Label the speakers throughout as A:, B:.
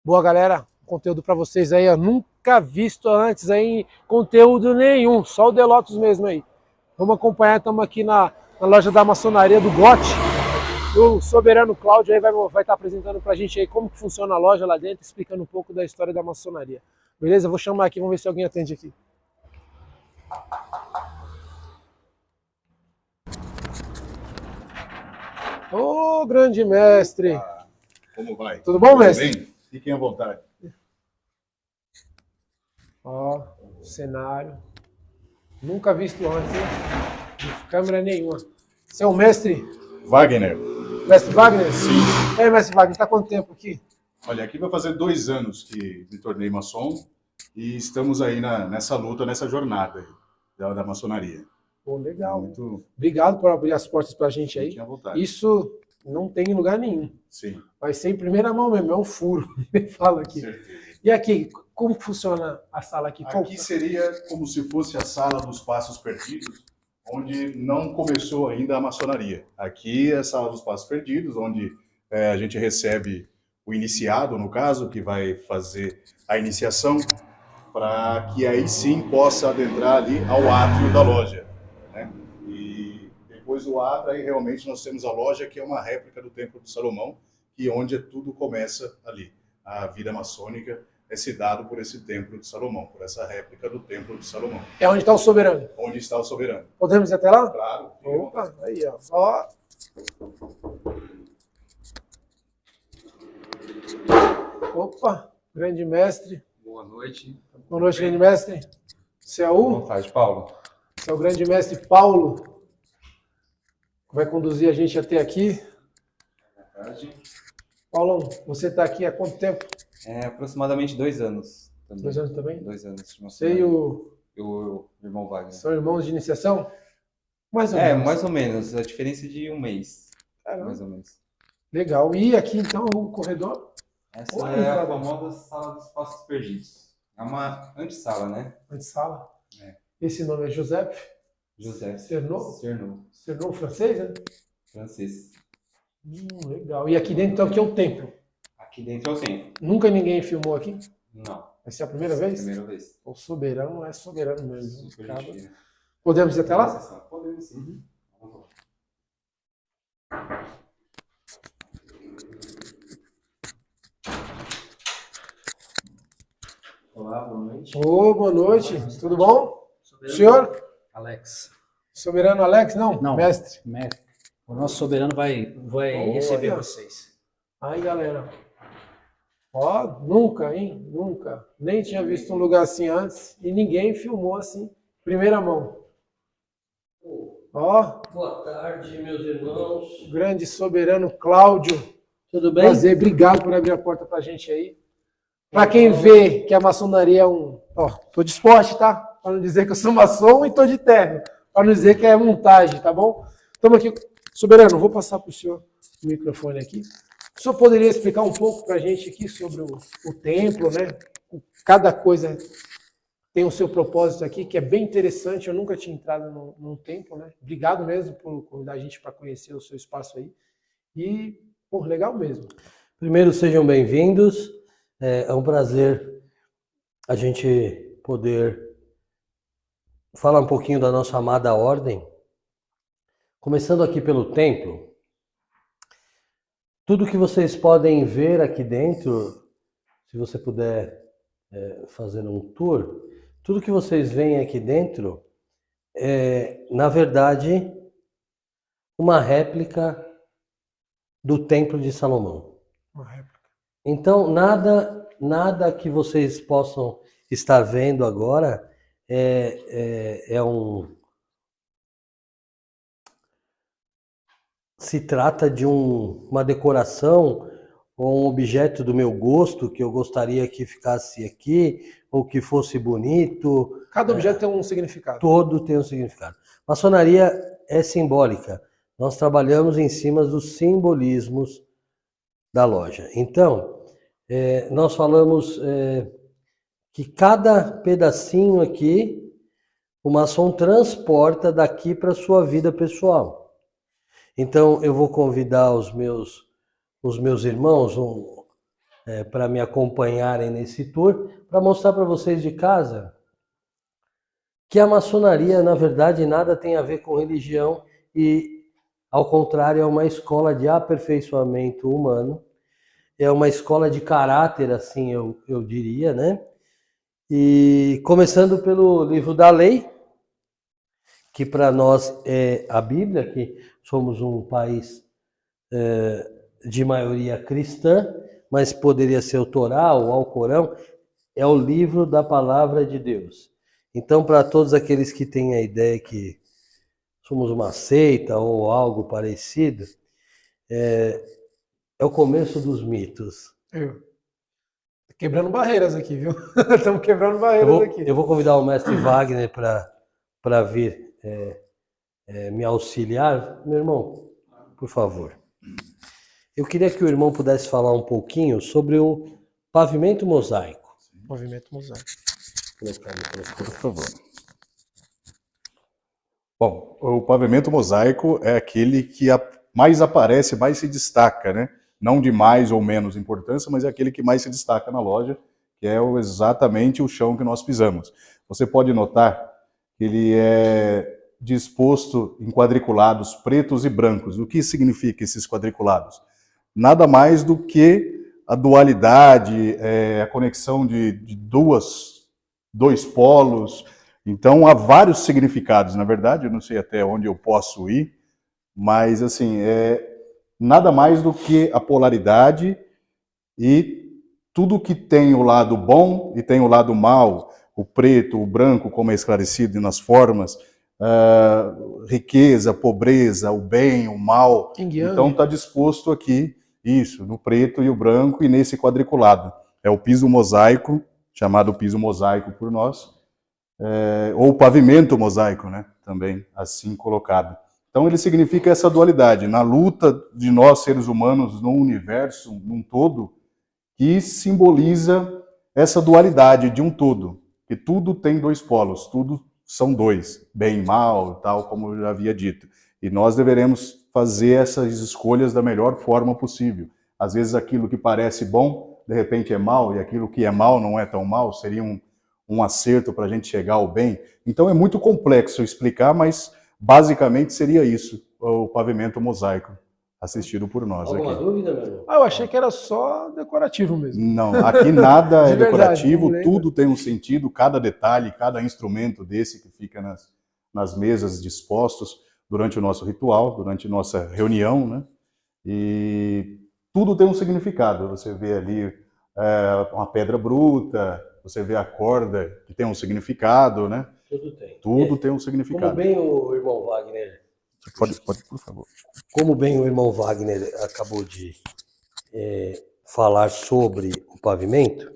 A: Boa, galera, conteúdo para vocês aí, ó, nunca visto antes aí em conteúdo nenhum, só o Delotos mesmo aí. Vamos acompanhar, estamos aqui na loja da maçonaria do Gote. O Soberano Cláudio aí vai estar apresentando pra gente aí como que funciona a loja lá dentro, explicando um pouco da história da maçonaria. Beleza? Vou chamar aqui, vamos ver se alguém atende aqui. Ô, grande mestre!
B: Opa, como vai?
A: Tudo bom, mestre?
B: Bem? Fiquem à vontade.
A: Ó, cenário. Nunca visto antes, hein? De câmera nenhuma. Você é o mestre?
B: Wagner.
A: Mestre Wagner?
B: Sim.
A: E aí, mestre Wagner, tá quanto tempo aqui?
B: Olha, aqui vai fazer 2 anos que me tornei maçom e estamos aí nessa luta, nessa jornada aí da maçonaria.
A: Pô, legal.
B: Muito...
A: Obrigado por abrir as portas pra gente aí.
B: Fiquem à vontade.
A: Isso não tem em lugar nenhum.
B: Sim.
A: Vai ser em primeira mão mesmo, é um furo. Fala aqui.
B: Certeza.
A: E aqui, como funciona a sala aqui?
B: Aqui seria como se fosse a sala dos passos perdidos, onde não começou ainda a maçonaria. Aqui é a sala dos passos perdidos, onde a gente recebe o iniciado, no caso, que vai fazer a iniciação, para que aí sim possa adentrar ali ao átrio da loja, né? E depois do átrio, aí realmente nós temos a loja, que é uma réplica do Templo de Salomão, que é onde tudo começa ali. A vida maçônica é se dado por esse Templo de Salomão, por essa réplica do Templo de Salomão.
A: É onde está o soberano.
B: Onde está o soberano.
A: Podemos ir até lá?
B: Claro.
A: Opa, aí, ó. Ó. Opa, grande mestre.
C: Boa noite.
A: Boa noite, grande mestre. Você é
C: Boa tarde, Paulo.
A: Você é o grande mestre Paulo, que vai conduzir a gente até aqui.
C: Boa tarde.
A: Paulão, você está aqui há quanto tempo?
C: Aproximadamente 2 anos. Também.
A: 2 anos também?
C: 2 anos.
A: Você e o
C: irmão Wagner.
A: São irmãos de iniciação? Mais ou menos.
C: Mais ou menos. A diferença de 1 mês.
A: Caramba.
C: Mais ou menos.
A: Legal. E aqui, então, o corredor?
C: Essa é a famosa Sala dos Passos Perdidos. É uma antessala, né?
A: Antessala?
C: É.
A: Esse nome é Joseph?
C: José
A: Cernot?
C: Cernot,
A: francês, né?
C: francês.
A: Legal. E aqui dentro, então, aqui é o templo?
C: Aqui dentro é o templo.
A: Nunca ninguém filmou aqui?
C: Não.
A: Vai ser a primeira vez?
C: Primeira vez.
A: O soberano é soberano mesmo.
C: Super gentil.
A: Podemos ir até lá?
C: Podemos sim. Vamos lá.
D: Olá, boa noite.
A: Boa noite. Tudo bom?
D: Soberano
A: Senhor?
D: Alex.
A: Soberano Alex? Não,
D: Não.
A: mestre.
D: Mestre. O nosso soberano vai receber
A: Olha.
D: vocês.
A: Aí, galera. Ó, nunca, hein? Nunca. Nem tinha visto um lugar assim antes e ninguém filmou assim, primeira mão. Ó,
E: Boa tarde, meus irmãos.
A: grande soberano Cláudio.
E: Tudo bem?
A: Prazer, obrigado por abrir a porta pra gente aí. Pra quem vê que a maçonaria é um... Ó, tô de esporte, tá? Pra não dizer que eu sou maçom e tô de terno. Pra não dizer que é montagem, tá bom? Estamos aqui. Soberano, vou passar pro senhor o microfone aqui. O senhor poderia explicar um pouco pra gente aqui sobre o templo, né? Cada coisa tem o seu propósito aqui, que é bem interessante. Eu nunca tinha entrado num templo, né? Obrigado mesmo por convidar a gente para conhecer o seu espaço aí. E, pô, legal mesmo.
E: Primeiro, sejam bem-vindos. É um prazer a gente poder falar um pouquinho da nossa amada ordem. Começando aqui pelo templo. Tudo que vocês podem ver aqui dentro, se você puder fazer um tour, tudo que vocês veem aqui dentro é, na verdade, uma réplica do Templo de Salomão.
A: Uma réplica.
E: Então, nada que vocês possam estar vendo agora se trata de uma decoração ou um objeto do meu gosto, que eu gostaria que ficasse aqui, ou que fosse bonito.
A: Cada objeto tem um significado.
E: Todo tem um significado. Maçonaria é simbólica. Nós trabalhamos em cima dos simbolismos da loja. Então, nós falamos que cada pedacinho aqui, o maçom transporta daqui para a sua vida pessoal. Então, eu vou convidar os meus irmãos, para me acompanharem nesse tour, para mostrar para vocês de casa que a maçonaria, na verdade, nada tem a ver com religião e, ao contrário, é uma escola de aperfeiçoamento humano, é uma escola de caráter, assim eu diria, né? E começando pelo livro da lei, que para nós é a Bíblia, que somos um país de maioria cristã, mas poderia ser o Torá ou o Alcorão, é o livro da palavra de Deus. Então, para todos aqueles que têm a ideia que somos uma seita ou algo parecido, é o começo dos mitos.
A: Quebrando barreiras aqui, viu? Estamos quebrando barreiras aqui.
E: Eu vou convidar o mestre Wagner para vir me auxiliar. Meu irmão, por favor. Eu queria que o irmão pudesse falar um pouquinho sobre o pavimento mosaico.
A: Movimento mosaico.
B: Por favor. Bom, o pavimento mosaico é aquele que mais aparece, mais se destaca, né? Não de mais ou menos importância, mas é aquele que mais se destaca na loja, que é exatamente o chão que nós pisamos. Você pode notar que ele é disposto em quadriculados pretos e brancos. O que significa esses quadriculados? Nada mais do que a dualidade, a conexão de dois polos. Então, há vários significados, na verdade, eu não sei até onde eu posso ir, mas, assim, nada mais do que a polaridade e tudo que tem o lado bom e tem o lado mal, o preto, o branco, como é esclarecido nas formas, riqueza, pobreza, o bem, o mal. Então, está disposto aqui, isso, no preto e o branco e nesse quadriculado. É o piso mosaico, chamado piso mosaico por nós, ou pavimento mosaico, né? Também assim colocado. Então ele significa essa dualidade, na luta de nós seres humanos no universo, num todo, que simboliza essa dualidade de um todo, que tudo tem dois polos, tudo são dois, bem e mal, tal como eu já havia dito. E nós deveremos fazer essas escolhas da melhor forma possível. Às vezes aquilo que parece bom, de repente é mal, e aquilo que é mal não é tão mal, seria um acerto para a gente chegar ao bem. Então é muito complexo explicar, mas basicamente seria isso, o pavimento mosaico, assistido por nós.
E: Alguma
B: aqui.
E: dúvida, meu irmão?
A: Eu achei que era só decorativo mesmo.
B: Não, aqui nada é
A: De verdade,
B: decorativo,
A: não
B: tudo tem um sentido, cada detalhe, cada instrumento desse que fica nas mesas dispostos durante o nosso ritual, durante nossa reunião, né? E tudo tem um significado. Você vê ali uma pedra bruta, você vê a corda que tem um significado, né?
E: Tudo tem.
B: Tudo tem um significado.
E: Como bem o irmão Wagner...
B: Pode, por favor.
E: Como bem o irmão Wagner acabou de falar sobre o pavimento,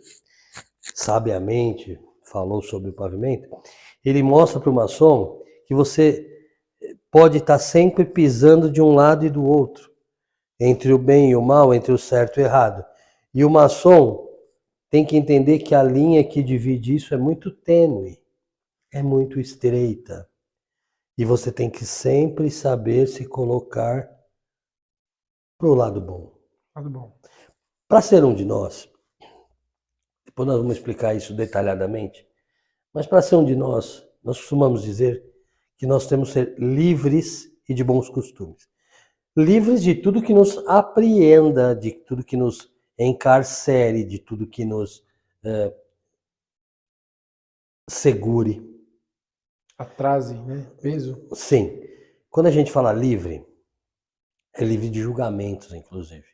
E: sabiamente falou sobre o pavimento, ele mostra para o maçom que você pode estar sempre pisando de um lado e do outro, entre o bem e o mal, entre o certo e o errado. E o maçom tem que entender que a linha que divide isso é muito tênue, é muito estreita. E você tem que sempre saber se colocar para o lado bom.
A: Lado bom.
E: Para ser um de nós, depois nós vamos explicar isso detalhadamente, mas para ser um de nós costumamos dizer que nós temos que ser livres e de bons costumes. Livres de tudo que nos apreenda, de tudo que nos encarcere, de tudo que nos segure.
A: Atrase, né? Peso.
E: Sim. Quando a gente fala livre, é livre de julgamentos, inclusive.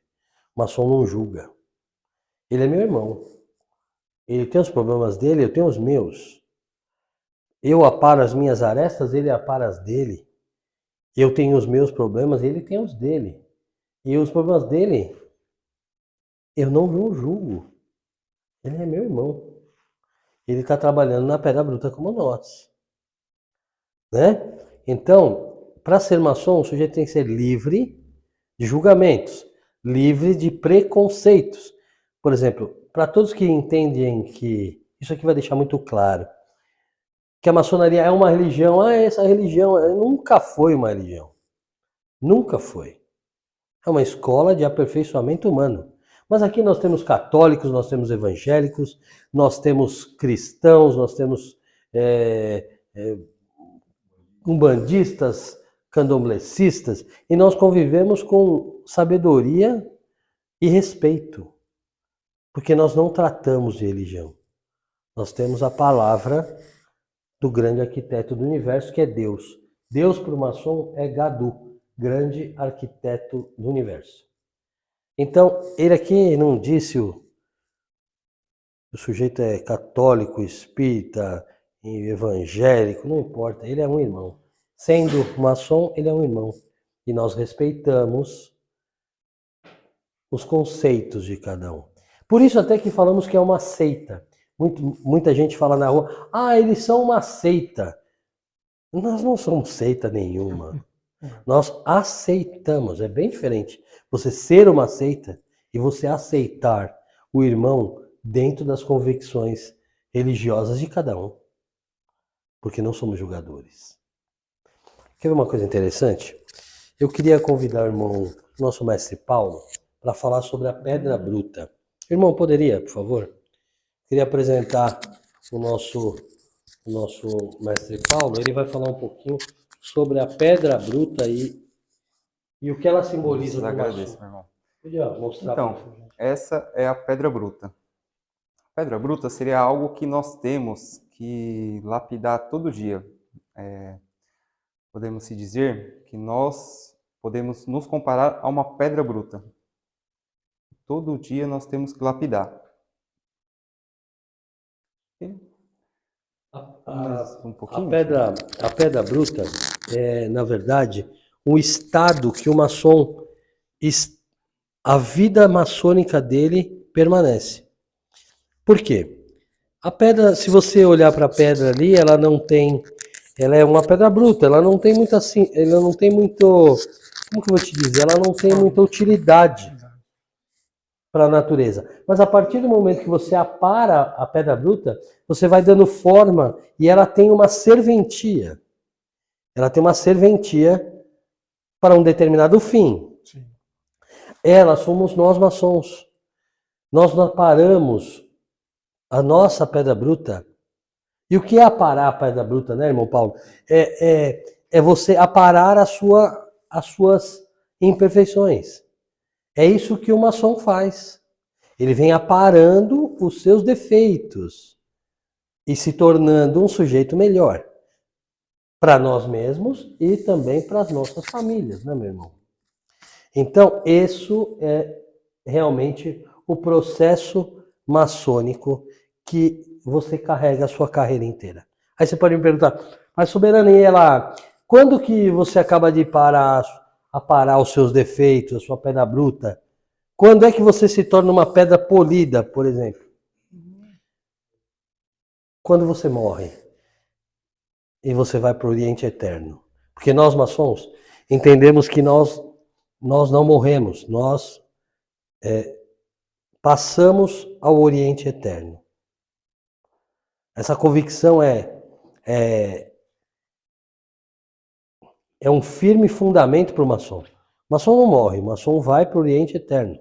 E: O maçom não julga. Ele é meu irmão. Ele tem os problemas dele, eu tenho os meus. Eu aparo as minhas arestas, ele apara as dele. Eu tenho os meus problemas, ele tem os dele. E os problemas dele, eu não julgo. Ele é meu irmão. Ele está trabalhando na pedra bruta como nós. Né? Então, para ser maçom, o sujeito tem que ser livre de julgamentos, livre de preconceitos. Por exemplo, para todos que entendem que, isso aqui vai deixar muito claro, que a maçonaria é uma religião, essa religião nunca foi uma religião. Nunca foi. É uma escola de aperfeiçoamento humano. Mas aqui nós temos católicos, nós temos evangélicos, nós temos cristãos, nós temos umbandistas, candomblecistas, e nós convivemos com sabedoria e respeito, porque nós não tratamos de religião. Nós temos a palavra do grande arquiteto do universo, que é Deus. Deus, para o maçom, é Gadu, grande arquiteto do universo. Então, ele aqui não disse o sujeito é católico, espírita, evangélico, não importa, ele é um irmão. Sendo maçom, ele é um irmão. E nós respeitamos os conceitos de cada um. Por isso até que falamos que é uma seita. Muita gente fala na rua, eles são uma seita. Nós não somos seita nenhuma. Nós aceitamos, é bem diferente. Você ser uma seita e você aceitar o irmão dentro das convicções religiosas de cada um. Porque não somos julgadores. Quer ver uma coisa interessante? Eu queria convidar o irmão, nosso mestre Paulo, para falar sobre a pedra bruta. Irmão, poderia, por favor? Queria apresentar o nosso mestre Paulo. Ele vai falar um pouquinho sobre a pedra bruta e o que ela simboliza.
C: Agradeço, meu irmão.
E: Podia mostrar
C: Então, essa é a pedra bruta. A pedra bruta seria algo que nós temos que lapidar todo dia. Podemos se dizer que nós podemos nos comparar a uma pedra bruta. Todo dia nós temos que lapidar. Um pouquinho?
E: A pedra bruta é, na verdade, um estado que o maçom, a vida maçônica dele permanece. Por quê? A pedra, se você olhar para a pedra ali, ela é uma pedra bruta, ela não tem muita, ela não tem muito, como que eu vou te dizer? Ela não tem muita utilidade para a natureza. Mas a partir do momento que você apara a pedra bruta, você vai dando forma e ela tem uma serventia. Ela tem uma serventia para um determinado fim.
A: Sim.
E: Ela somos nós maçons. Nós aparamos a nossa pedra bruta. E o que é aparar a pedra bruta, né, irmão Paulo? É você aparar as suas imperfeições. É isso que o maçom faz. Ele vem aparando os seus defeitos e se tornando um sujeito melhor para nós mesmos e também para as nossas famílias, né, meu irmão? Então, isso é realmente o processo maçônico que você carrega a sua carreira inteira. Aí você pode me perguntar, mas Soberania, quando que você acaba de aparar os seus defeitos, a sua pedra bruta? Quando é que você se torna uma pedra polida, por exemplo? Quando você morre e você vai para o Oriente Eterno. Porque nós, maçons, entendemos que nós não morremos, nós passamos ao Oriente Eterno. Essa convicção é um firme fundamento para o maçom. O maçom não morre, o maçom vai para o Oriente Eterno.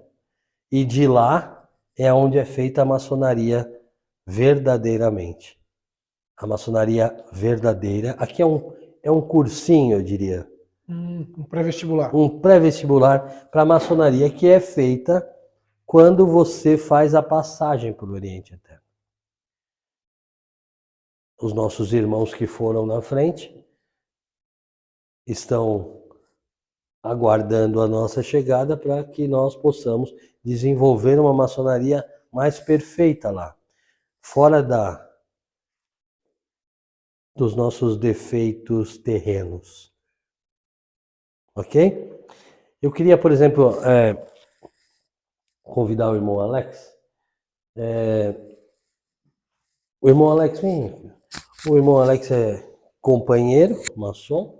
E: E de lá é onde é feita a maçonaria verdadeiramente. A maçonaria verdadeira. Aqui é um cursinho, eu diria.
A: Um pré-vestibular.
E: Um pré-vestibular para a maçonaria que é feita quando você faz a passagem para o Oriente Eterno. Os nossos irmãos que foram na frente estão aguardando a nossa chegada para que nós possamos desenvolver uma maçonaria mais perfeita lá, fora dos nossos defeitos terrenos. Ok? Eu queria, por exemplo, convidar o irmão Alex. O irmão Alex, vem. O irmão Alex é companheiro, maçom.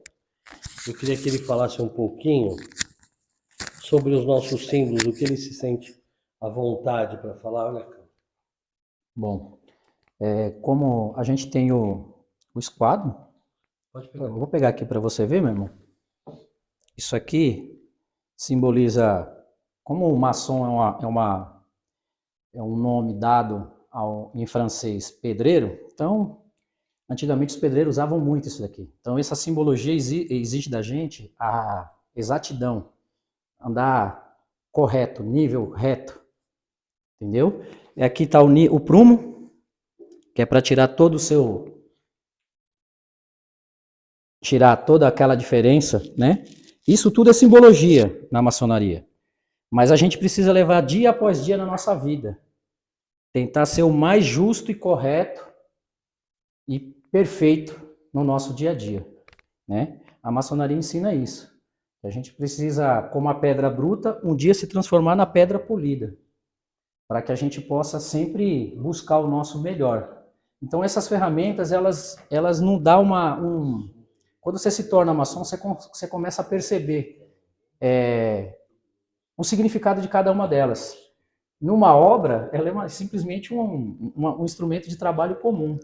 E: Eu queria que ele falasse um pouquinho sobre os nossos símbolos, o que ele se sente à vontade para falar, né?
F: Bom, como a gente tem o esquadro,
E: Pode pegar.
F: eu vou pegar aqui para você ver, meu irmão. Isso aqui simboliza, como o maçom é uma é um nome dado em francês pedreiro. Então, antigamente os pedreiros usavam muito isso daqui. Então, essa simbologia exige da gente a exatidão, andar correto, nível reto, entendeu? E aqui está o prumo, que é para tirar toda aquela diferença, né? Isso tudo é simbologia na maçonaria. Mas a gente precisa levar dia após dia na nossa vida. Tentar ser o mais justo e correto e perfeito no nosso dia a dia, né? A maçonaria ensina isso. A gente precisa, como a pedra bruta, um dia se transformar na pedra polida, para que a gente possa sempre buscar o nosso melhor. Então essas ferramentas, elas não dão Quando você se torna maçom, você começa a perceber o significado de cada uma delas. Numa obra, ela é simplesmente um instrumento de trabalho comum.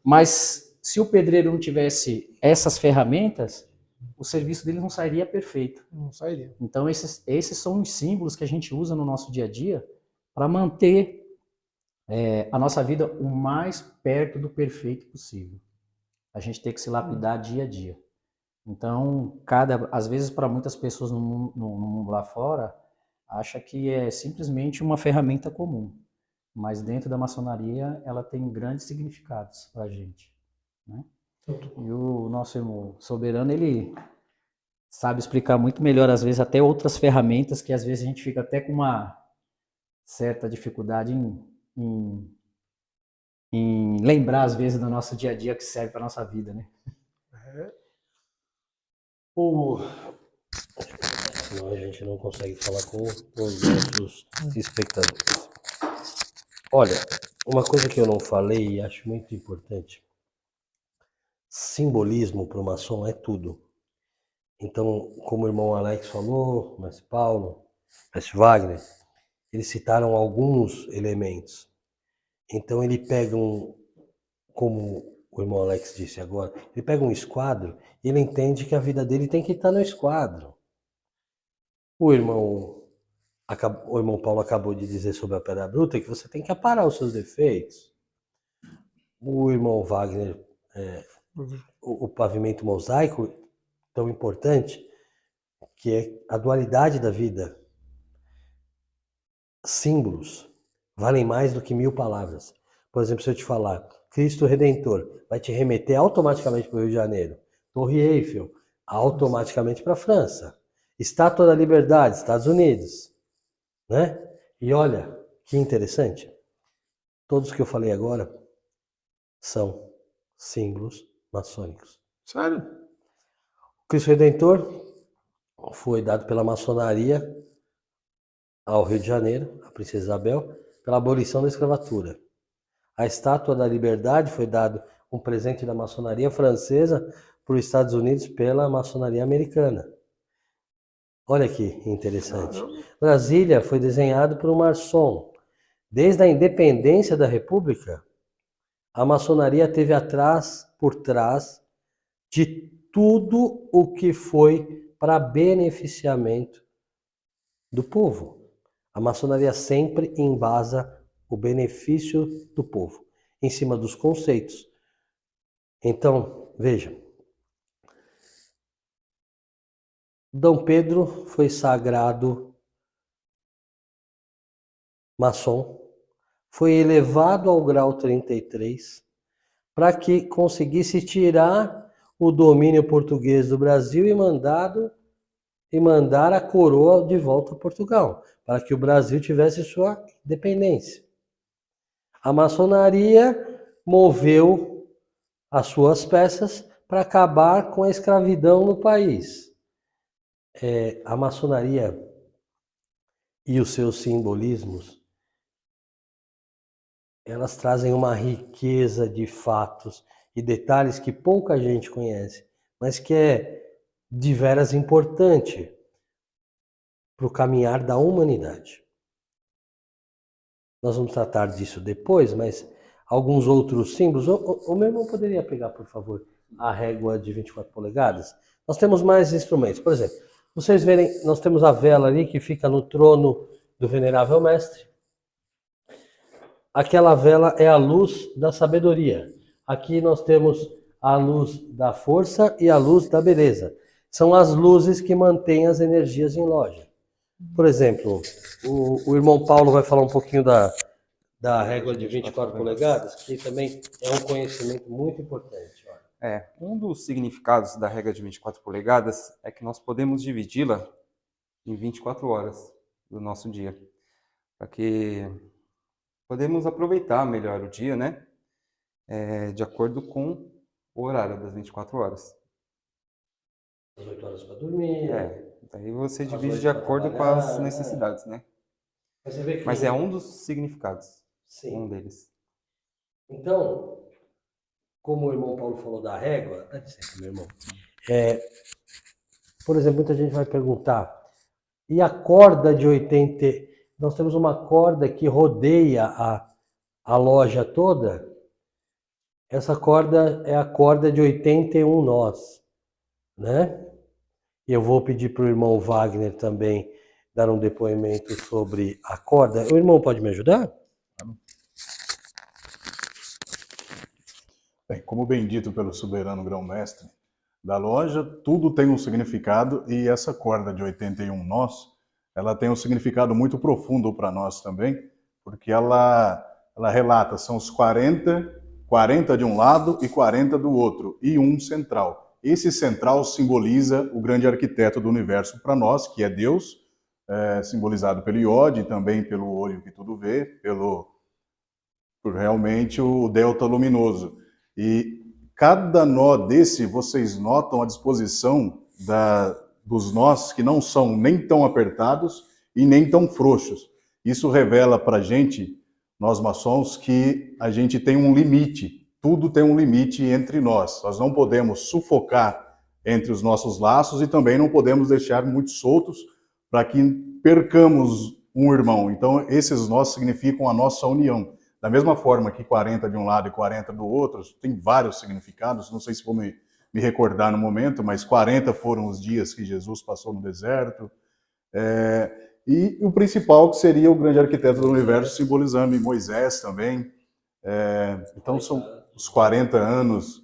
F: Mas se o pedreiro não tivesse essas ferramentas, o serviço dele não sairia perfeito.
A: Não sairia.
F: Então esses são os símbolos que a gente usa no nosso dia a dia para manter a nossa vida o mais perto do perfeito possível. A gente tem que se lapidar dia a dia. Então, às vezes, para muitas pessoas no mundo lá fora, acha que é simplesmente uma ferramenta comum. Mas dentro da maçonaria, ela tem grandes significados para a gente, né? E o nosso irmão Soberano, ele sabe explicar muito melhor, às vezes, até outras ferramentas que às vezes a gente fica até com uma certa dificuldade em lembrar, às vezes, do nosso dia a dia que serve para a nossa vida, né?
E: Senão a gente não consegue falar com os nossos espectadores. Olha, uma coisa que eu não falei e acho muito importante: simbolismo para o maçom é tudo. Então, como o irmão Alex falou, mas Paulo, mas Wagner, eles citaram alguns elementos. Então ele pega como o irmão Alex disse agora, ele pega um esquadro e ele entende que a vida dele tem que estar no esquadro. O irmão Paulo acabou de dizer sobre a pedra bruta que você tem que aparar os seus defeitos. O irmão Wagner, o pavimento mosaico, tão importante, que é a dualidade da vida. Símbolos valem mais do que 1000 palavras. Por exemplo, se eu te falar Cristo Redentor, vai te remeter automaticamente para o Rio de Janeiro. Torre Eiffel, automaticamente para a França. Estátua da Liberdade, Estados Unidos, né? E olha, que interessante. Todos que eu falei agora são símbolos maçônicos.
A: Sério?
E: O Cristo Redentor foi dado pela maçonaria ao Rio de Janeiro, a Princesa Isabel, pela abolição da escravatura. A Estátua da Liberdade foi dado um presente da maçonaria francesa para os Estados Unidos pela maçonaria americana. Olha que interessante. Brasília foi desenhado por um maçom. Desde a independência da República, a maçonaria teve por trás de tudo o que foi para beneficiamento do povo. A maçonaria sempre embasa o benefício do povo em cima dos conceitos. Então, veja, Dom Pedro foi sagrado maçom, foi elevado ao grau 33 para que conseguisse tirar o domínio português do Brasil e mandar a coroa de volta a Portugal, para que o Brasil tivesse sua independência. A maçonaria moveu as suas peças para acabar com a escravidão no país. A maçonaria e os seus simbolismos, elas trazem uma riqueza de fatos e detalhes que pouca gente conhece, mas que é de veras importante para o caminhar da humanidade. Nós vamos tratar disso depois, mas alguns outros símbolos. O meu irmão poderia pegar, por favor, a régua de 24 polegadas? Nós temos mais instrumentos. Por exemplo, vocês verem, nós temos a vela ali que fica no trono do Venerável Mestre. aquela vela é a luz da sabedoria. Aqui nós temos a luz da força e a luz da beleza. São as luzes que mantêm as energias em loja. Por exemplo, o irmão Paulo vai falar um pouquinho da régua de 24 polegadas, que também é um conhecimento muito importante.
C: Um dos significados da regra de 24 polegadas é que nós podemos dividi-la em 24 horas do nosso dia, para que podemos aproveitar melhor o dia, né? De acordo com o horário das 24 horas.
E: As 8 horas para dormir.
C: Daí você
E: As
C: divide
E: 8
C: de
E: pra
C: acordo com
E: trabalhar,
C: as necessidades, né?
E: Mas você vê que
C: Mas é um dos significados,
E: Sim.
C: um deles.
E: Então, como o irmão Paulo falou da régua, dá licença, meu irmão. Por exemplo, muita gente vai perguntar, e a corda de 80... Nós temos uma corda que rodeia a loja toda. Essa corda é a corda de 81 nós, né? E eu vou pedir para o irmão Wagner também dar um depoimento sobre a corda. O irmão pode me ajudar?
B: Bem, como bem dito pelo soberano grão-mestre da loja, tudo tem um significado e essa corda de 81 nós, ela tem um significado muito profundo para nós também, porque ela relata, são os 40 de um lado e 40 do outro, e um central. Esse central simboliza o grande arquiteto do universo para nós, que é Deus, simbolizado pelo iode, também pelo olho que tudo vê, por realmente o delta luminoso. E cada nó desse, vocês notam a disposição dos nós que não são nem tão apertados e nem tão frouxos. Isso revela para a gente, nós maçons, que a gente tem um limite. Tudo tem um limite entre nós. Nós não podemos sufocar entre os nossos laços e também não podemos deixar muito soltos para que percamos um irmão. Então, esses nós significam a nossa união. Da mesma forma que 40 de um lado e 40 do outro, tem vários significados, não sei se vou me recordar no momento, mas 40 foram os dias que Jesus passou no deserto. E o principal, que seria o grande arquiteto do universo, simbolizando em Moisés também. Então são os 40 anos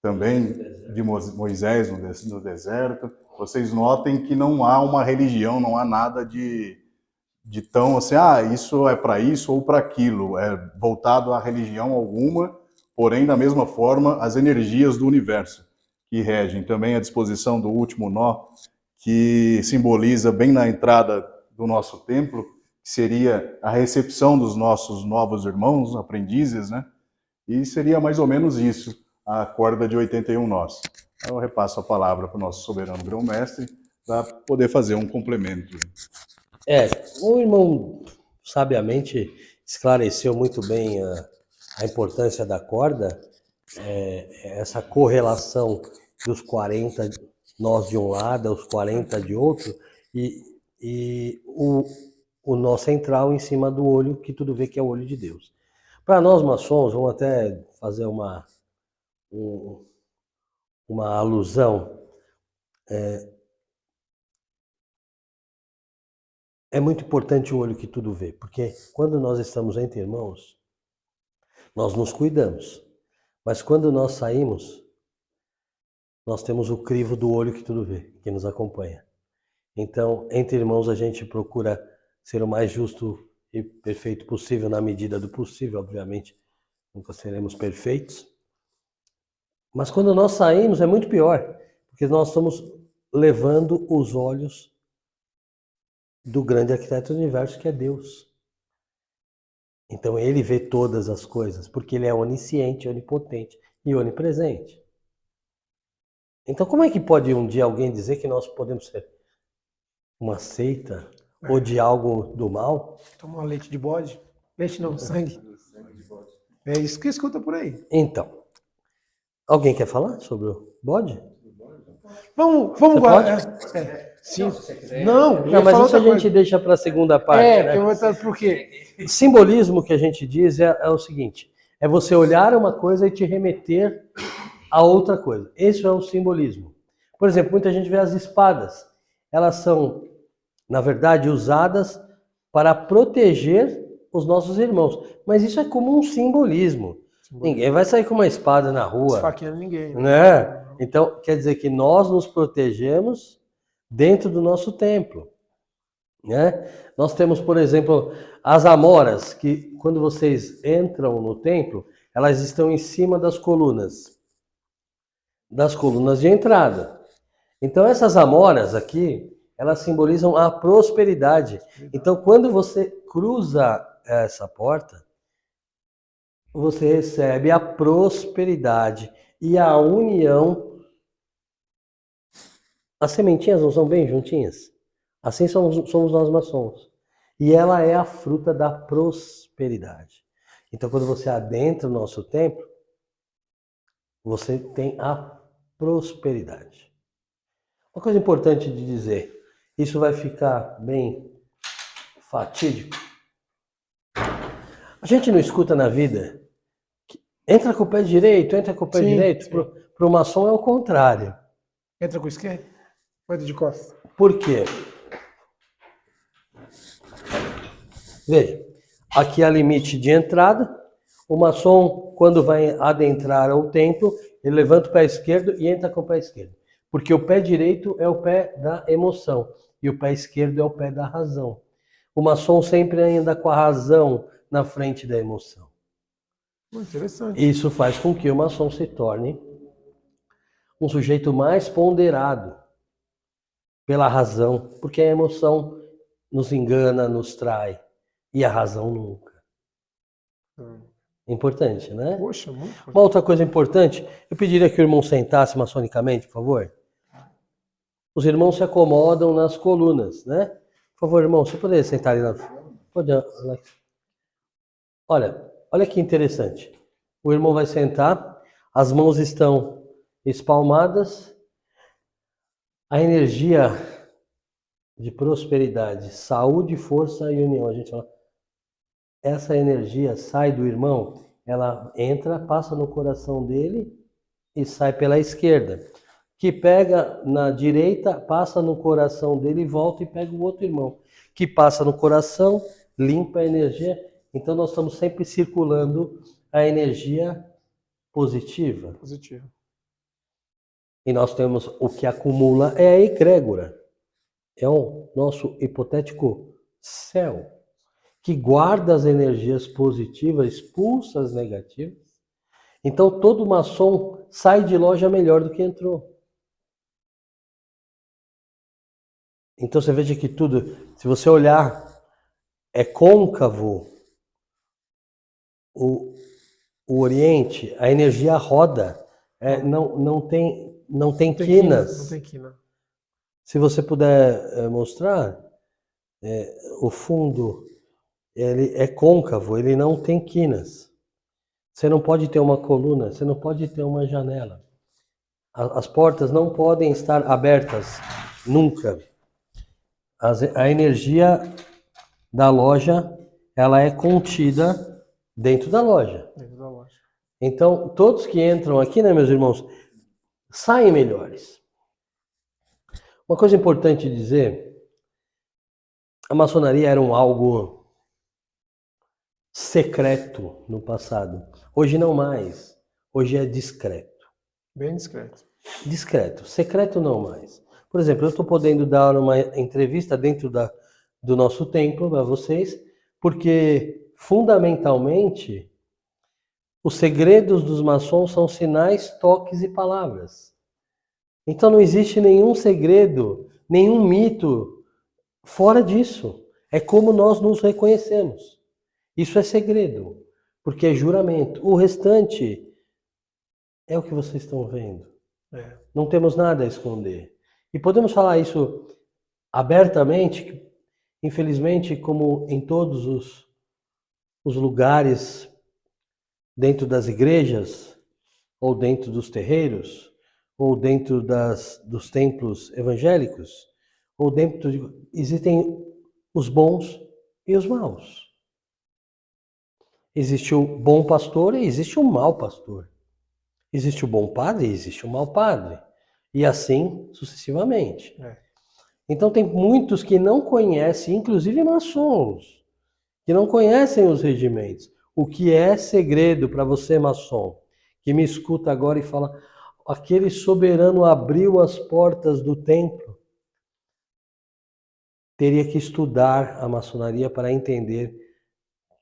B: também de Moisés no deserto. Vocês notem que não há uma religião, não há nada de tão assim, isso é para isso ou para aquilo, é voltado a religião alguma, porém, da mesma forma, as energias do universo que regem. Também a disposição do último nó, que simboliza bem na entrada do nosso templo, que seria a recepção dos nossos novos irmãos, aprendizes, né? E seria mais ou menos isso, a corda de 81 nós. Eu repasso a palavra para o nosso soberano grão-mestre, para poder fazer um complemento.
E: O irmão sabiamente esclareceu muito bem a importância da corda, essa correlação dos 40 nós de um lado, os 40 de outro, e o nó central em cima do olho, que tudo vê que é o olho de Deus. Para nós maçons, vamos até fazer uma alusão, é muito importante o olho que tudo vê, porque quando nós estamos entre irmãos, nós nos cuidamos. Mas quando nós saímos, nós temos o crivo do olho que tudo vê, que nos acompanha. Então, entre irmãos, a gente procura ser o mais justo e perfeito possível, na medida do possível, obviamente. Nunca seremos perfeitos. Mas quando nós saímos, é muito pior, porque nós estamos levando os olhos do grande arquiteto do universo, que é Deus. Então ele vê todas as coisas, porque ele é onisciente, onipotente e onipresente. Então como é que pode um dia alguém dizer que nós podemos ser uma seita ou de algo do mal?
A: Tomar leite de bode? Leite não, sangue. É isso que escuta por aí.
E: Então, alguém quer falar sobre o bode?
A: Vamos
E: Você
A: guardar. Sim. Não,
E: Não, mas isso a gente deixa para a segunda parte. Né?
A: Por quê?
E: O simbolismo que a gente diz é o seguinte: é você olhar uma coisa e te remeter a outra coisa. Esse é o simbolismo. Por exemplo, muita gente vê as espadas. Elas são, na verdade, usadas para proteger os nossos irmãos. Mas isso é como um simbolismo. Ninguém vai sair com uma espada na rua,
A: Esfaqueando ninguém.
E: né? Então, quer dizer que nós nos protegemos dentro do nosso templo, né? Nós temos, por exemplo, as amoras, que quando vocês entram no templo, elas estão em cima das colunas de entrada. Então, essas amoras aqui, elas simbolizam a prosperidade. Então, quando você cruza essa porta, você recebe a prosperidade e a união. As sementinhas não são bem juntinhas? Assim somos nós maçons. E ela é a fruta da prosperidade. Então, quando você adentra o nosso templo, você tem a prosperidade. Uma coisa importante de dizer, isso vai ficar bem fatídico. A gente não escuta na vida, entra com o pé direito, entra com o pé direito. Para o maçom é o contrário.
A: Entra com o esquerdo? Ou entra de costas?
E: Por quê? Veja, aqui é o limite de entrada. O maçom, quando vai adentrar ao templo, ele levanta o pé esquerdo e entra com o pé esquerdo. Porque o pé direito é o pé da emoção e o pé esquerdo é o pé da razão. O maçom sempre anda com a razão na frente da emoção.
A: Interessante.
E: Isso faz com que o maçom se torne um sujeito mais ponderado pela razão, porque a emoção nos engana, nos trai, e a razão nunca. Importante, né?
A: Poxa, muito importante.
E: Uma outra coisa importante, eu pediria que o irmão sentasse maçonicamente, por favor. Os irmãos se acomodam nas colunas, né? Por favor, irmão, você poderia sentar ali na... Pode, Alex. Olha que interessante. O irmão vai sentar, as mãos estão espalmadas, a energia de prosperidade, saúde, força e união. A gente fala, essa energia sai do irmão, ela entra, passa no coração dele e sai pela esquerda. Que pega na direita, passa no coração dele e volta e pega o outro irmão. Que passa no coração, limpa a energia. Então nós estamos sempre circulando a energia positiva.
A: Positivo.
E: E nós temos o que acumula é a egrégora. É o nosso hipotético céu, que guarda as energias positivas, expulsa as negativas. Então todo maçom sai de loja melhor do que entrou. Então você veja que tudo, se você olhar, é côncavo o Oriente, a energia roda, não tem quinas.
A: Não tem quina.
E: Se você puder mostrar, o fundo ele é côncavo, ele não tem quinas. Você não pode ter uma coluna, você não pode ter uma janela. As portas não podem estar abertas, nunca. A energia da loja, ela é contida dentro da loja.
A: Dentro da loja.
E: Então, todos que entram aqui, né, meus irmãos, saem melhores. Uma coisa importante dizer, a maçonaria era algo secreto no passado. Hoje não mais. Hoje é discreto.
A: Bem discreto.
E: Discreto. Secreto não mais. Por exemplo, eu estou podendo dar uma entrevista dentro do nosso templo para vocês, porque, fundamentalmente, os segredos dos maçons são sinais, toques e palavras. Então não existe nenhum segredo, nenhum mito fora disso. É como nós nos reconhecemos. Isso é segredo, porque é juramento. O restante é o que vocês estão vendo. Não temos nada a esconder. E podemos falar isso abertamente, infelizmente, como em todos os lugares, dentro das igrejas, ou dentro dos terreiros, ou dentro dos templos evangélicos, ou existem os bons e os maus. Existe o bom pastor e existe o mau pastor. Existe o bom padre e existe o mau padre. E assim sucessivamente. Então tem muitos que não conhecem, inclusive maçons, que não conhecem os regimentos. O que é segredo para você, maçom, que me escuta agora e fala, aquele soberano abriu as portas do templo, teria que estudar a maçonaria para entender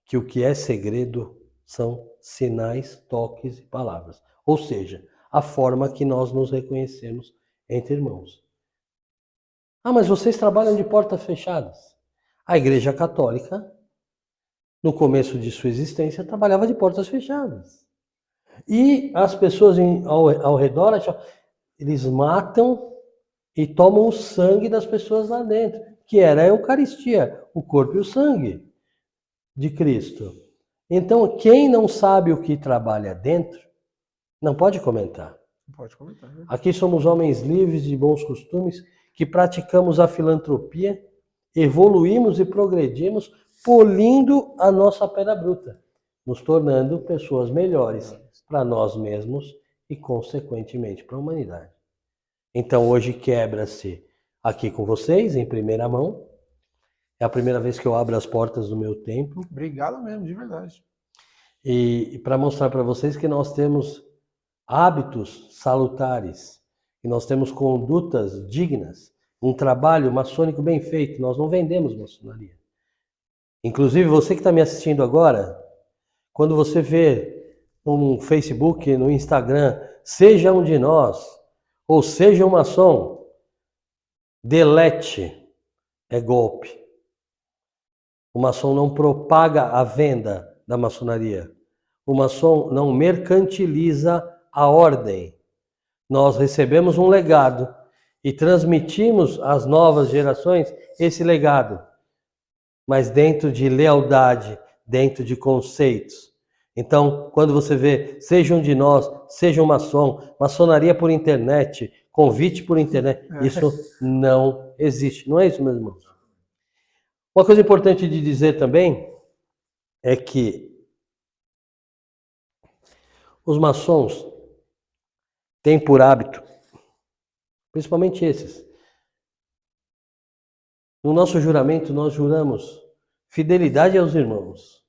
E: que o que é segredo são sinais, toques e palavras. Ou seja, a forma que nós nos reconhecemos entre irmãos. Ah, mas vocês trabalham de portas fechadas. A Igreja Católica, no começo de sua existência, trabalhava de portas fechadas. E as pessoas ao redor, eles matam e tomam o sangue das pessoas lá dentro, que era a Eucaristia, o corpo e o sangue de Cristo. Então, quem não sabe o que trabalha dentro, não pode comentar.
A: Pode comentar, né?
E: Aqui somos homens livres de bons costumes, que praticamos a filantropia, evoluímos e progredimos, polindo a nossa pedra bruta, nos tornando pessoas melhores para nós mesmos e, consequentemente, para a humanidade. Então, hoje quebra-se aqui com vocês, em primeira mão. É a primeira vez que eu abro as portas do meu templo.
A: Obrigado mesmo, de verdade.
E: E para mostrar para vocês que nós temos hábitos salutares, que nós temos condutas dignas, um trabalho maçônico bem feito. Nós não vendemos maçonaria. Inclusive, você que está me assistindo agora, quando você vê no Facebook, no Instagram, seja um de nós, ou seja um maçom, delete, é golpe. O maçom não propaga a venda da maçonaria. O maçom não mercantiliza a ordem. Nós recebemos um legado e transmitimos às novas gerações esse legado, mas dentro de lealdade, dentro de conceitos. Então, quando você vê, seja um de nós, seja um maçom, maçonaria por internet, convite por internet, isso não existe. Não é isso, meus irmãos? Uma coisa importante de dizer também é que os maçons têm por hábito, principalmente esses, no nosso juramento nós juramos fidelidade aos irmãos,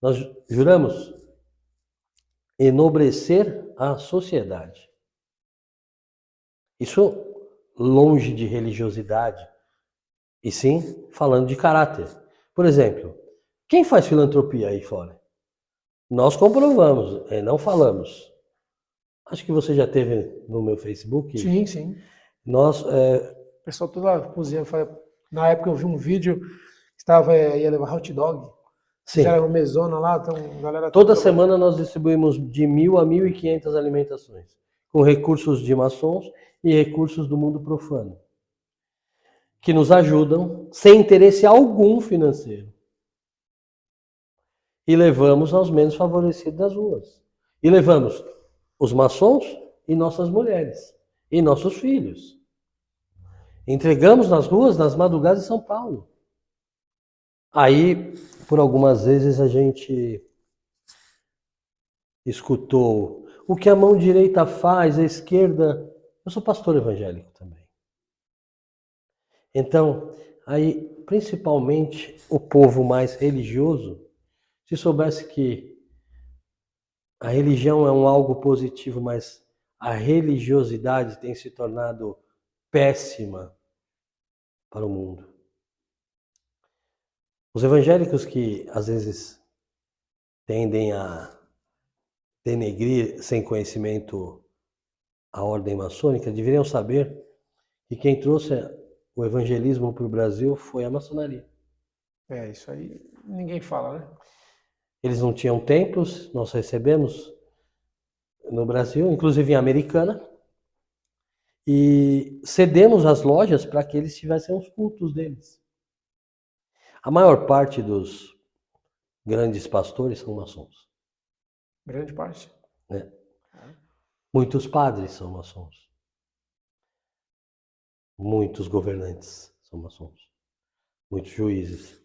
E: nós juramos enobrecer a sociedade. Isso longe de religiosidade, e sim falando de caráter. Por exemplo, quem faz filantropia aí fora? Nós comprovamos, não falamos. Acho que você já teve no meu Facebook.
A: Sim, sim.
E: Nós,
A: O pessoal toda lá cozinhando. Na época eu vi um vídeo que ia levar hot dog.
E: sim,
A: Fizeram uma mesona lá, então galera...
E: toda semana nós distribuímos de 1.000 a 1.500 alimentações, com recursos de maçons e recursos do mundo profano, que nos ajudam sem interesse algum financeiro. E levamos aos menos favorecidos das ruas. E levamos os maçons e nossas mulheres. E nossos filhos. Entregamos nas ruas, nas madrugadas de São Paulo. Aí, por algumas vezes, a gente escutou o que a mão direita faz, a esquerda... Eu sou pastor evangélico também. Então, aí, principalmente o povo mais religioso, se soubesse que a religião é algo positivo, mas a religiosidade tem se tornado péssima para o mundo. Os evangélicos que às vezes tendem a denegrir sem conhecimento a ordem maçônica deveriam saber que quem trouxe o evangelismo para o Brasil foi a maçonaria.
A: Isso aí ninguém fala, né?
E: Eles não tinham templos, nós recebemos no Brasil, inclusive em Americana, e cedemos as lojas para que eles tivessem os cultos deles. A maior parte dos grandes pastores são maçons.
A: Grande parte.
E: Né? Muitos padres são maçons. Muitos governantes são maçons. Muitos juízes.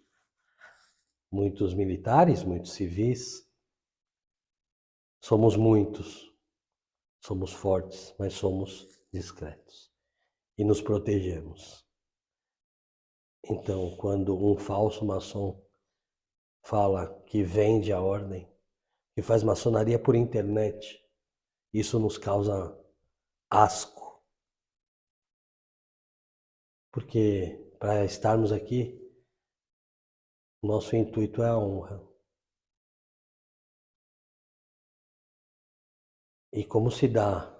E: Muitos militares, muitos civis. Somos muitos. Somos fortes, mas somos discretos. E nos protegemos. Então, quando um falso maçom fala que vende a ordem, que faz maçonaria por internet, isso nos causa asco. Porque para estarmos aqui, nosso intuito é a honra. E como se dá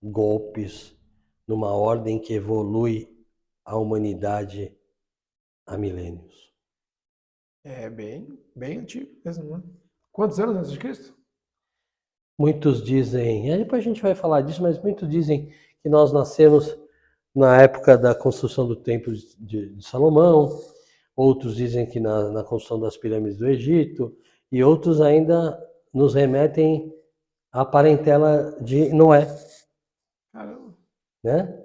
E: golpes numa ordem que evolui a humanidade há milênios?
A: É bem antigo mesmo, né? Quantos anos antes de Cristo?
E: Muitos dizem, e depois a gente vai falar disso, mas muitos dizem que nós nascemos na época da construção do Templo de Salomão, outros dizem que na construção das pirâmides do Egito, e outros ainda nos remetem à parentela de Noé,
A: Caramba.
E: né?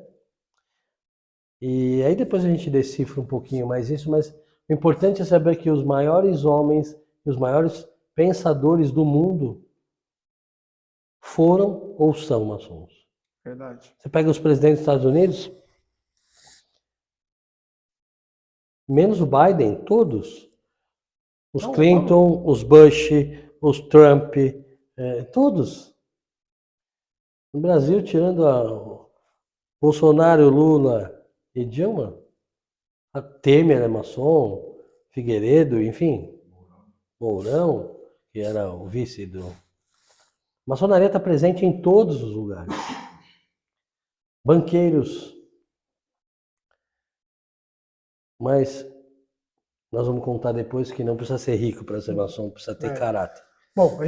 E: E aí depois a gente decifra um pouquinho mais isso, mas o importante é saber que os maiores homens e os maiores pensadores do mundo foram ou são maçons.
A: Verdade.
E: Você pega os presidentes dos Estados Unidos, menos o Biden, todos. Os
A: Não,
E: Clinton, os Bush, os Trump, todos. No Brasil, tirando Bolsonaro, Lula e Dilma, a Temer é maçom, Figueiredo, enfim, Mourão, que era o vice do... A maçonaria está presente em todos os lugares. Banqueiros. Mas nós vamos contar depois que não precisa ser rico para ser maçom, precisa ter caráter.
A: Bom,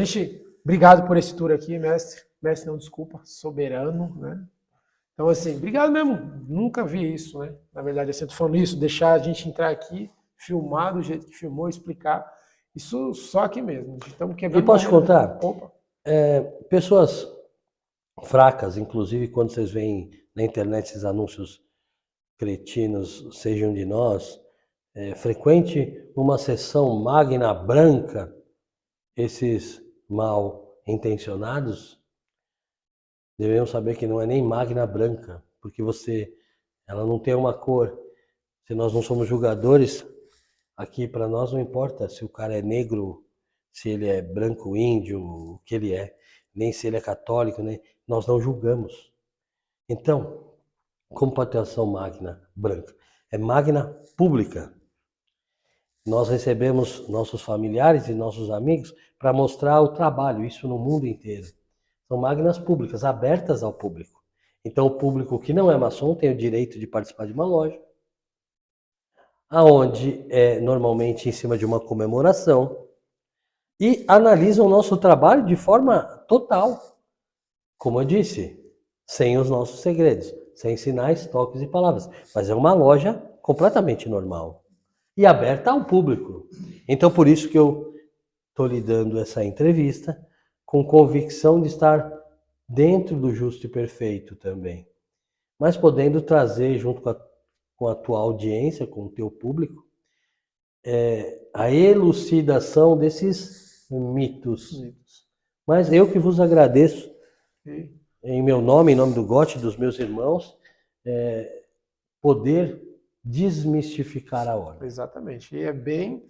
A: obrigado por esse tour aqui, mestre. Mestre, não, desculpa, soberano, né? Então, assim, obrigado mesmo. Nunca vi isso, né? Na verdade, assim, eu tô falando isso, deixar a gente entrar aqui, filmar do jeito que filmou, explicar. Isso só aqui mesmo. Estamos quebrando.
E: E posso te contar?
A: Opa.
E: Pessoas fracas, inclusive quando vocês veem na internet esses anúncios cretinos, sejam de nós, frequente uma sessão magna branca, esses mal intencionados deveriam saber que não é nem magna branca, porque ela não tem uma cor. Se nós não somos julgadores, aqui para nós não importa se o cara é negro, se ele é branco, índio, o que ele é, nem se ele é católico, né? Nós não julgamos. Então, como pode ter ação magna branca? É magna pública. Nós recebemos nossos familiares e nossos amigos para mostrar o trabalho, isso no mundo inteiro. São magnas públicas, abertas ao público. Então, o público que não é maçom tem o direito de participar de uma loja, aonde é normalmente em cima de uma comemoração, e analisam o nosso trabalho de forma total. Como eu disse, sem os nossos segredos, sem sinais, toques e palavras. Mas é uma loja completamente normal e aberta ao público. Então, por isso que eu estou lhe dando essa entrevista com convicção de estar dentro do justo e perfeito também, mas podendo trazer junto com a tua audiência, com o teu público, a elucidação desses mitos. Mas eu que vos agradeço, em meu nome, em nome do Gotti, dos meus irmãos, poder desmistificar a ordem.
A: Exatamente. E é bem...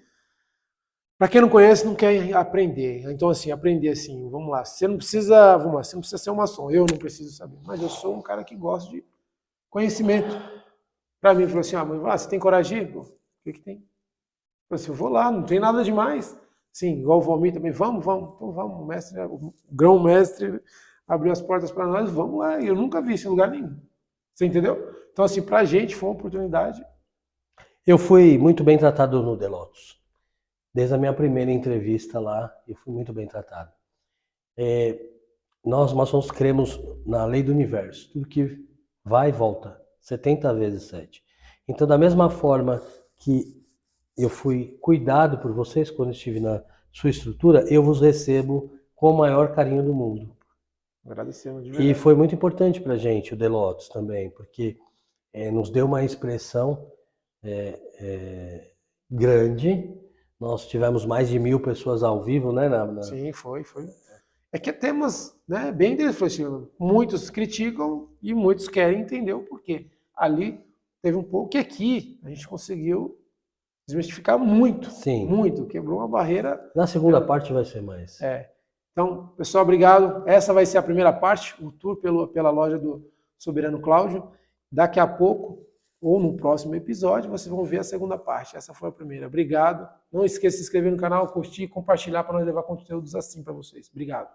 A: Para quem não conhece, não quer aprender. Então, assim, aprender assim, vamos lá. Você não precisa, você não precisa ser um maçom. Eu não preciso saber. Mas eu sou um cara que gosta de conhecimento. Para mim, falou assim, mãe, você tem coragem? Pô, o que tem? Eu falei assim, eu vou lá, não tem nada demais. Sim, igual o Valmir também, vamos. Então vamos, o mestre, o grão-mestre abriu as portas para nós, vamos lá. E eu nunca vi isso em lugar nenhum. Você entendeu? Então, assim, para a gente foi uma oportunidade.
E: Eu fui muito bem tratado no The Lotus. Desde a minha primeira entrevista lá, eu fui muito bem tratado. Nós maçons cremos na lei do universo. Tudo que vai e volta. 70 vezes 7. Então, da mesma forma que eu fui cuidado por vocês quando estive na sua estrutura, eu vos recebo com o maior carinho do mundo.
A: Agradecemos de verdade.
E: E foi muito importante para a gente o The Lotus também, porque nos deu uma expressão grande. Nós tivemos mais de 1000 pessoas ao vivo, né?
A: Sim, foi. É que temas, né, bem interessantes. Assim, muitos criticam e muitos querem entender o porquê. Ali teve um pouco que aqui a gente conseguiu desmistificar muito,
E: Sim.
A: muito. Quebrou uma barreira.
E: Na segunda parte vai ser mais.
A: Então, pessoal, obrigado. Essa vai ser a primeira parte, o tour pela loja do Soberano Cláudio. Daqui a pouco, ou no próximo episódio, vocês vão ver a segunda parte. Essa foi a primeira. Obrigado. Não esqueça de se inscrever no canal, curtir e compartilhar para nós levar conteúdos assim para vocês. Obrigado.